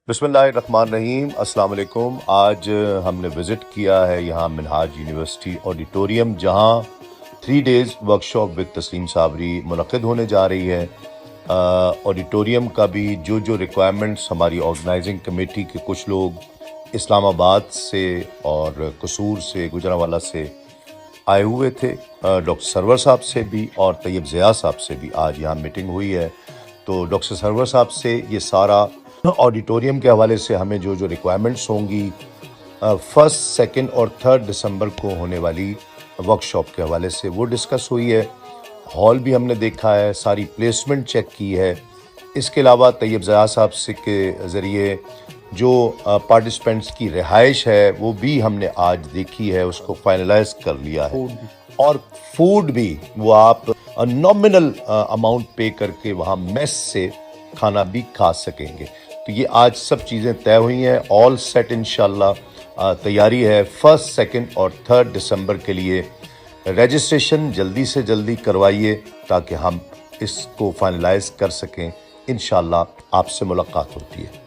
बिस्मिल्लाहिर्रहमानिर्रहीम। अस्सलाम वालेकुम। आज हमने विज़िट किया है यहाँ मिनहाज यूनिवर्सिटी ऑडिटोरियम, जहाँ 3 डेज़ वर्कशॉप विद तस्लीम साबरी मुनक़िद होने जा रही है। ऑडिटोरियम का भी जो रिक्वायरमेंट्स हमारी ऑर्गेनाइजिंग कमेटी के कुछ लोग इस्लामाबाद से और कसूर से, गुजरांवाला से आए हुए थे। डॉक्टर सरवर साहब से भी और तैयब ज़िया साहब से भी आज यहाँ मीटिंग हुई है। तो डॉक्टर सरवर साहब से ये सारा ऑडिटोरियम के हवाले से हमें जो रिक्वायरमेंट्स होंगी 1, 2 और 3 दिसंबर को होने वाली वर्कशॉप के हवाले से वो डिस्कस हुई है। हॉल भी हमने देखा है, सारी प्लेसमेंट चेक की है। इसके अलावा तैयब ज़िया साहब से के ज़रिए जो पार्टिसिपेंट्स की रिहाइश है वो भी हमने आज देखी है, उसको फाइनलाइज कर लिया है। और फूड भी वो आप नॉमिनल अमाउंट पे करके वहाँ मेस से खाना भी खा सकेंगे। तो ये आज सब चीज़ें तय हुई हैं, ऑल सेट इंशाल्लाह। तैयारी है 1, 2 और 3 दिसंबर के लिए। रजिस्ट्रेशन जल्दी से जल्दी करवाइए ताकि हम इसको फाइनलाइज कर सकें। इंशाल्लाह आपसे मुलाकात होती है।